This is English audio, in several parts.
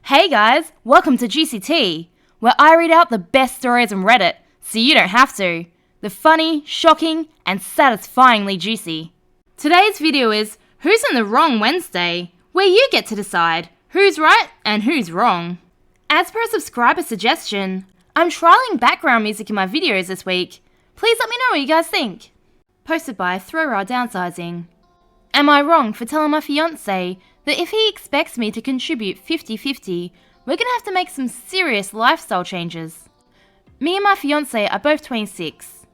Hey guys, welcome to Juicy Tea, where I read out the best stories on Reddit, so you don't have to. The funny, shocking, and satisfyingly juicy. Today's video is Who's in the Wrong Wednesday, where you get to decide who's right and who's wrong. As per a subscriber suggestion, I'm trialing background music in my videos this week. Please let me know what you guys think. Posted by Thrower Downsizing. Am I wrong for telling my fiancé that if he expects me to contribute 50-50, we're gonna have to make some serious lifestyle changes? Me and my fiancé are both 26.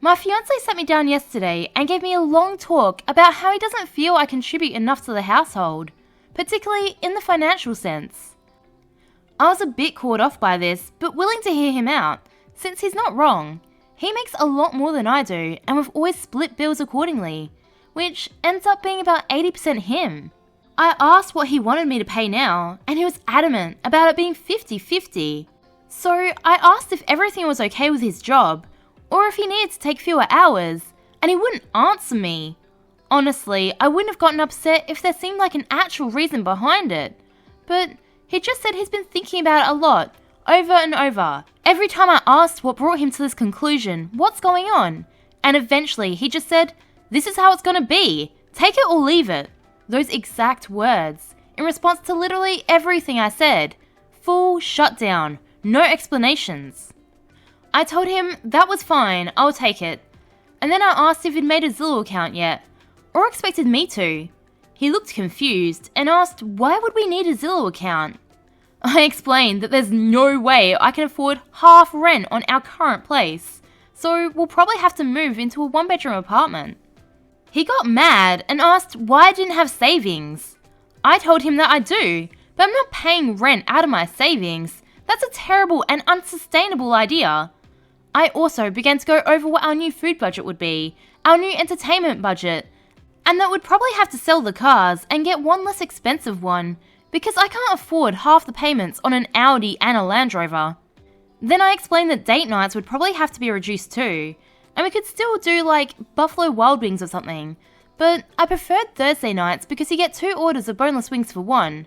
My fiancé sat me down yesterday and gave me a long talk about how he doesn't feel I contribute enough to the household, particularly in the financial sense. I was a bit caught off by this, but willing to hear him out, since he's not wrong. He makes a lot more than I do, and we've always split bills accordingly, which ends up being about 80% him. I asked what he wanted me to pay now, and he was adamant about it being 50-50. So I asked if everything was okay with his job, or if he needed to take fewer hours, and he wouldn't answer me. Honestly, I wouldn't have gotten upset if there seemed like an actual reason behind it. But he just said he's been thinking about it a lot, over and over. Every time I asked what brought him to this conclusion, what's going on? And eventually he just said, "This is how it's gonna be. Take it or leave it." Those exact words, in response to literally everything I said. Full shutdown, no explanations. I told him that was fine, I'll take it. And then I asked if he'd made a Zillow account yet, or expected me to. He looked confused and asked why would we need a Zillow account? I explained that there's no way I can afford half rent on our current place, so we'll probably have to move into a one-bedroom apartment. He got mad and asked why I didn't have savings. I told him that I do, but I'm not paying rent out of my savings. That's a terrible and unsustainable idea. I also began to go over what our new food budget would be, our new entertainment budget, and that we'd probably have to sell the cars and get one less expensive one, because I can't afford half the payments on an Audi and a Land Rover. Then I explained that date nights would probably have to be reduced too, and we could still do like Buffalo Wild Wings or something, but I preferred Thursday nights because you get 2 orders of boneless wings for 1.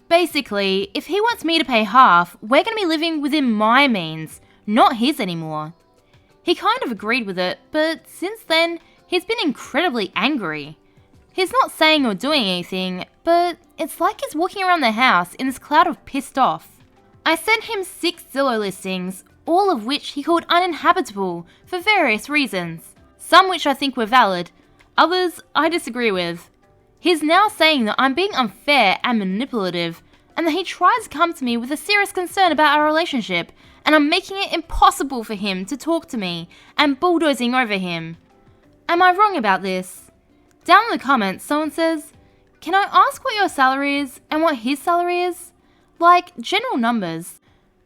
Basically, if he wants me to pay half, we're going to be living within my means, not his anymore. He kind of agreed with it, but since then, he's been incredibly angry. He's not saying or doing anything, but it's like he's walking around the house in this cloud of pissed off. I sent him 6 Zillow listings, all of which he called uninhabitable for various reasons, some which I think were valid, others I disagree with. He's now saying that I'm being unfair and manipulative, and that he tries to come to me with a serious concern about our relationship, and I'm making it impossible for him to talk to me and bulldozing over him. Am I wrong about this? Down in the comments, someone says, "Can I ask what your salary is and what his salary is?" Like, general numbers.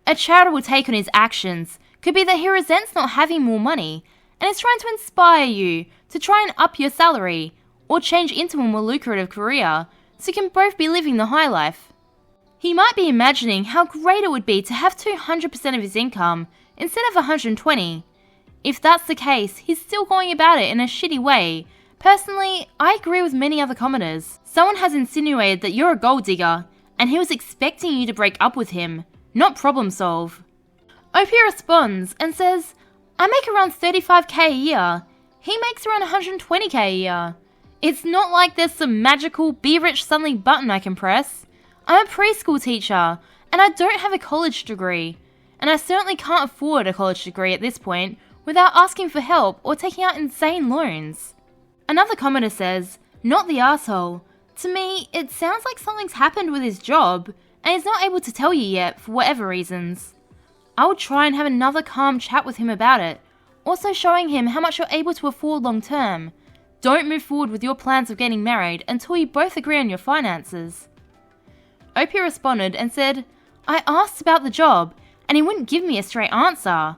A charitable take on his actions could be that he resents not having more money and is trying to inspire you to try and up your salary or change into a more lucrative career so you can both be living the high life. He might be imagining how great it would be to have 200% of his income instead of 120. If that's the case, he's still going about it in a shitty way. Personally, I agree with many other commenters. Someone has insinuated that you're a gold digger and he was expecting you to break up with him, not problem solve. OP responds and says, "I make around 35k a year. He makes around 120k a year. It's not like there's some magical be rich suddenly button I can press. I'm a preschool teacher and I don't have a college degree. And I certainly can't afford a college degree at this point without asking for help or taking out insane loans." Another commenter says, "Not the asshole. To me, it sounds like something's happened with his job and he's not able to tell you yet for whatever reasons. I will try and have another calm chat with him about it, also showing him how much you're able to afford long term. Don't move forward with your plans of getting married until you both agree on your finances." OP responded and said, "I asked about the job and he wouldn't give me a straight answer.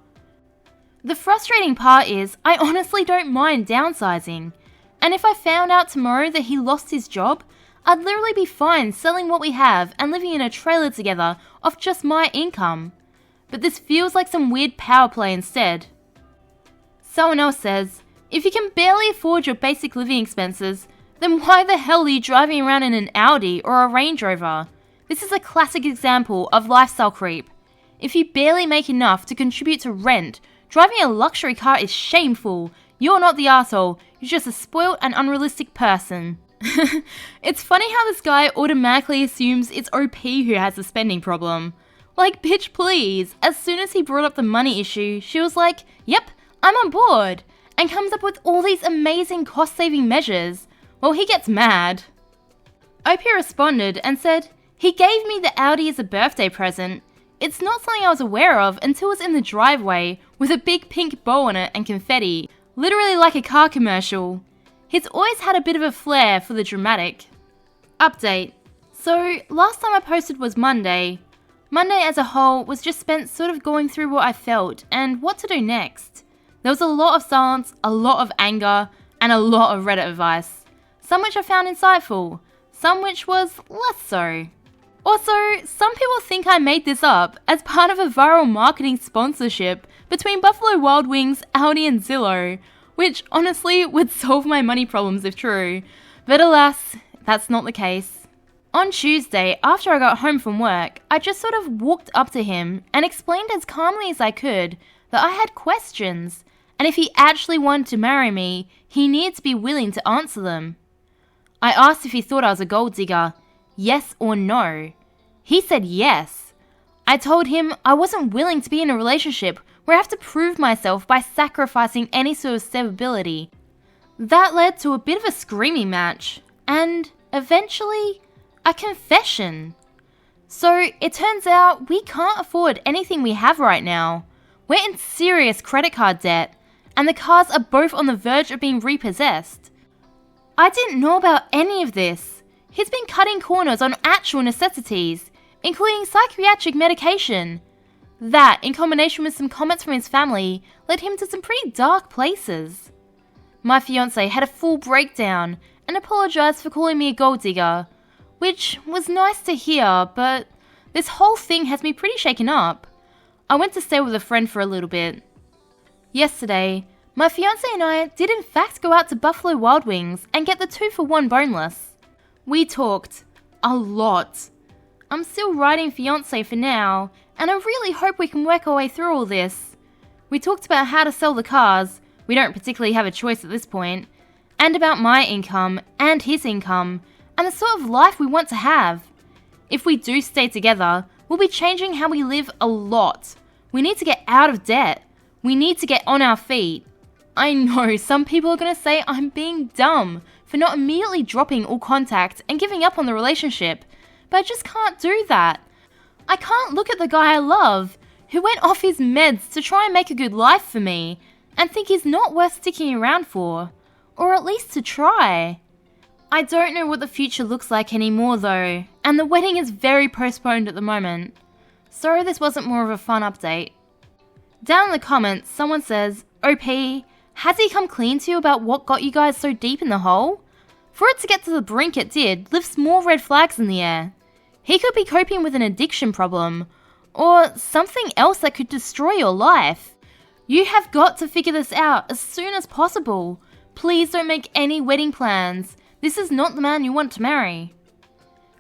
The frustrating part is I honestly don't mind downsizing, and if I found out tomorrow that he lost his job, I'd literally be fine selling what we have and living in a trailer together off just my income. But this feels like some weird power play instead." Someone else says, "If you can barely afford your basic living expenses, then why the hell are you driving around in an Audi or a Range Rover? This is a classic example of lifestyle creep. If you barely make enough to contribute to rent, driving a luxury car is shameful. You're not the asshole, you're just a spoiled and unrealistic person. It's funny how this guy automatically assumes it's OP who has the spending problem. Like, bitch please, as soon as he brought up the money issue, she was like, yep, I'm on board, and comes up with all these amazing cost-saving measures. Well, he gets mad. OP responded and said, he gave me the Audi as a birthday present. It's not something I was aware of until it was in the driveway with a big pink bow on it and confetti, literally like a car commercial. He's always had a bit of a flair for the dramatic. Update. So, last time I posted was Monday. Monday as a whole was just spent sort of going through what I felt and what to do next. There was a lot of silence, a lot of anger, and a lot of Reddit advice. Some which I found insightful, some which was less so. Also, some people think I made this up as part of a viral marketing sponsorship between Buffalo Wild Wings, Audi and Zillow, which honestly would solve my money problems if true, but alas, that's not the case. On Tuesday, after I got home from work, I just sort of walked up to him and explained as calmly as I could that I had questions, and if he actually wanted to marry me, he needed to be willing to answer them. I asked if he thought I was a gold digger, yes or no. He said yes. I told him I wasn't willing to be in a relationship where I have to prove myself by sacrificing any sort of stability. That led to a bit of a screaming match, and eventually, a confession. So it turns out we can't afford anything we have right now. We're in serious credit card debt, and the cars are both on the verge of being repossessed. I didn't know about any of this. He's been cutting corners on actual necessities, including psychiatric medication. That, in combination with some comments from his family, led him to some pretty dark places. My fiancé had a full breakdown and apologized for calling me a gold digger, which was nice to hear, but this whole thing has me pretty shaken up. I went to stay with a friend for a little bit. Yesterday, my fiancé and I did in fact go out to Buffalo Wild Wings and get the 2-for-1 boneless. We talked a lot. I'm still riding fiancé for now, and I really hope we can work our way through all this. We talked about how to sell the cars, we don't particularly have a choice at this point, and about my income and his income, and the sort of life we want to have. If we do stay together, we'll be changing how we live a lot. We need to get out of debt. We need to get on our feet. I know some people are going to say I'm being dumb for not immediately dropping all contact and giving up on the relationship, but I just can't do that. I can't look at the guy I love, who went off his meds to try and make a good life for me, and think he's not worth sticking around for, or at least to try. I don't know what the future looks like anymore though, and the wedding is very postponed at the moment. Sorry this wasn't more of a fun update. Down in the comments, someone says, OP, has he come clean to you about what got you guys so deep in the hole? For it to get to the brink it did lifts more red flags in the air. He could be coping with an addiction problem, or something else that could destroy your life. You have got to figure this out as soon as possible. Please don't make any wedding plans. This is not the man you want to marry.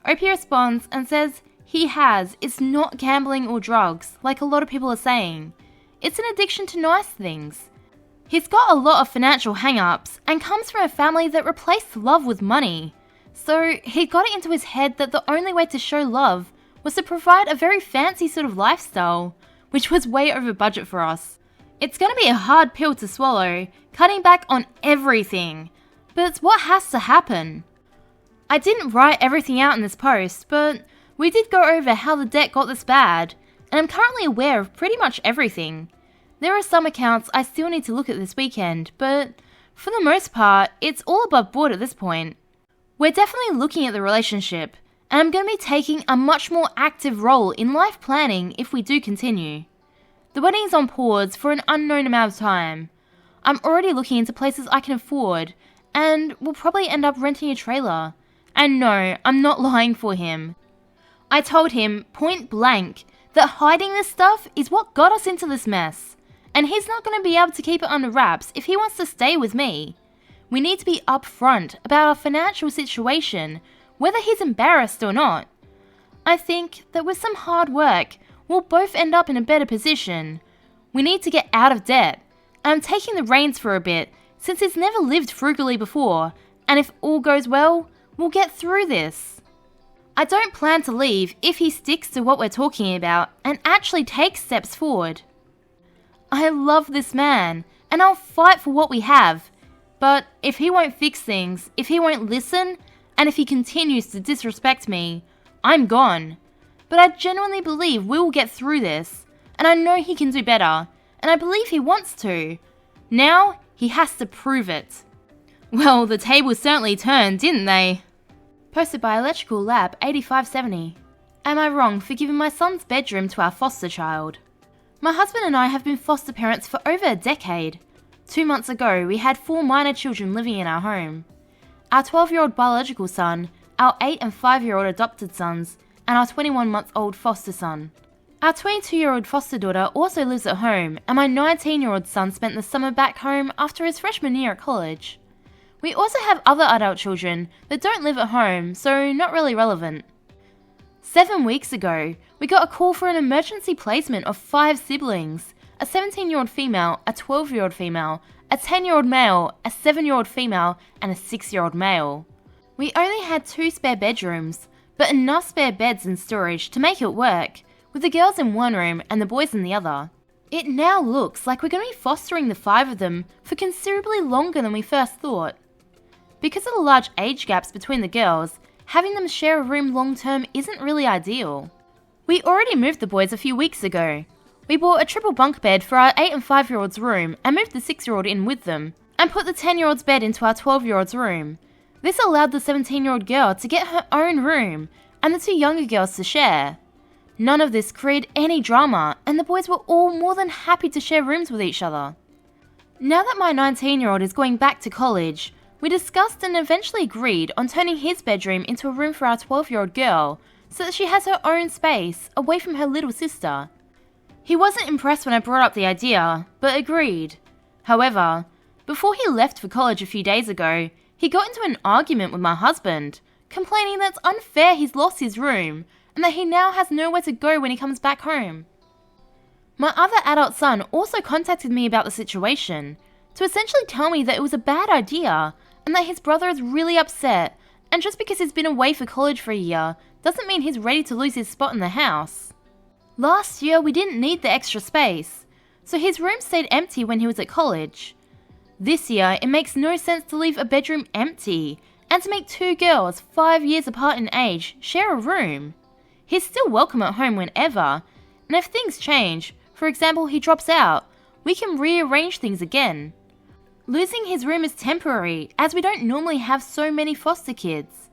OP responds and says he has. It's not gambling or drugs, like a lot of people are saying. It's an addiction to nice things. He's got a lot of financial hang-ups and comes from a family that replaced love with money. So he got it into his head that the only way to show love was to provide a very fancy sort of lifestyle, which was way over budget for us. It's going to be a hard pill to swallow, cutting back on everything, but it's what has to happen. I didn't write everything out in this post, but we did go over how the debt got this bad, and I'm currently aware of pretty much everything. There are some accounts I still need to look at this weekend, but for the most part, it's all above board at this point. We're definitely looking at the relationship, and I'm going to be taking a much more active role in life planning if we do continue. The wedding's on pause for an unknown amount of time. I'm already looking into places I can afford, and we'll probably end up renting a trailer. And no, I'm not lying for him. I told him point blank that hiding this stuff is what got us into this mess, and he's not going to be able to keep it under wraps if he wants to stay with me. We need to be upfront about our financial situation, whether he's embarrassed or not. I think that with some hard work, we'll both end up in a better position. We need to get out of debt. I'm taking the reins for a bit, since he's never lived frugally before, and if all goes well, we'll get through this. I don't plan to leave if he sticks to what we're talking about and actually takes steps forward. I love this man, and I'll fight for what we have. But if he won't fix things, if he won't listen, and if he continues to disrespect me, I'm gone. But I genuinely believe we will get through this, and I know he can do better, and I believe he wants to. Now, he has to prove it. Well, the tables certainly turned, didn't they? Posted by Electrical Lab 8570. Am I wrong for giving my son's bedroom to our foster child? My husband and I have been foster parents for over a decade. 2 months ago, we had 4 minor children living in our home. Our 12-year-old biological son, our 8 and 5-year-old adopted sons, and our 21-month-old foster son. Our 22-year-old foster daughter also lives at home, and my 19-year-old son spent the summer back home after his freshman year at college. We also have other adult children that don't live at home, so not really relevant. 7 weeks ago, we got a call for an emergency placement of 5 siblings, a 17-year-old female, a 12-year-old female, a 10-year-old male, a 7-year-old female, and a 6-year-old male. We only had 2 spare bedrooms, but enough spare beds and storage to make it work, with the girls in one room and the boys in the other. It now looks like we're going to be fostering the 5 of them for considerably longer than we first thought. Because of the large age gaps between the girls, having them share a room long term isn't really ideal. We already moved the boys a few weeks ago. We bought a triple bunk bed for our 8 and 5-year-old's room and moved the 6-year-old in with them, and put the 10-year-old's bed into our 12-year-old's room. This allowed the 17-year-old girl to get her own room, and the 2 younger girls to share. None of this created any drama, and the boys were all more than happy to share rooms with each other. Now that my 19-year-old is going back to college, we discussed and eventually agreed on turning his bedroom into a room for our 12-year-old girl, so that she has her own space, away from her little sister. He wasn't impressed when I brought up the idea, but agreed. However, before he left for college a few days ago, he got into an argument with my husband, complaining that it's unfair he's lost his room, and that he now has nowhere to go when he comes back home. My other adult son also contacted me about the situation, to essentially tell me that it was a bad idea, and that his brother is really upset, and just because he's been away for college for a year, doesn't mean he's ready to lose his spot in the house. Last year we didn't need the extra space, so his room stayed empty when he was at college. This year it makes no sense to leave a bedroom empty, and to make 2 girls 5 years apart in age share a room. He's still welcome at home whenever, and if things change, for example he drops out, we can rearrange things again. Losing his room is temporary, as we don't normally have so many foster kids.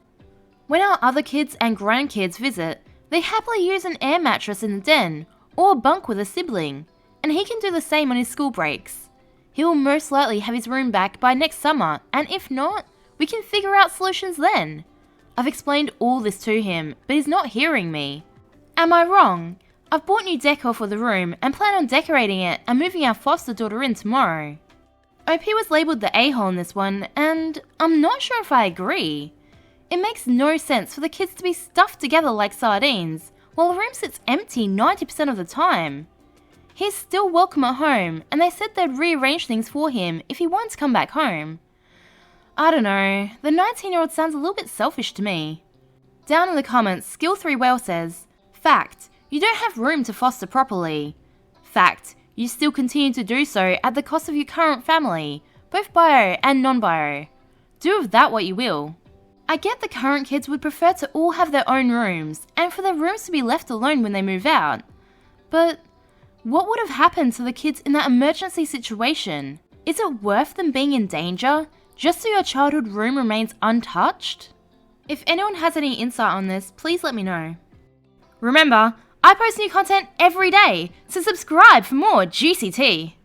When our other kids and grandkids visit, they happily use an air mattress in the den, or bunk with a sibling, and he can do the same on his school breaks. He will most likely have his room back by next summer, and if not, we can figure out solutions then. I've explained all this to him, but he's not hearing me. Am I wrong? I've bought new decor for the room and plan on decorating it and moving our foster daughter in tomorrow. OP was labelled the a-hole in this one, and I'm not sure if I agree. It makes no sense for the kids to be stuffed together like sardines, while the room sits empty 90% of the time. He's still welcome at home, and they said they'd rearrange things for him if he wanted to come back home. I don't know, the 19-year-old sounds a little bit selfish to me. Down in the comments, Skill3Whale says, Fact, you don't have room to foster properly. Fact, you still continue to do so at the cost of your current family, both bio and non-bio. Do with that what you will. I get the current kids would prefer to all have their own rooms, and for their rooms to be left alone when they move out. But what would have happened to the kids in that emergency situation? Is it worth them being in danger, just so your childhood room remains untouched? If anyone has any insight on this, please let me know. Remember, I post new content every day, so subscribe for more juicy tea.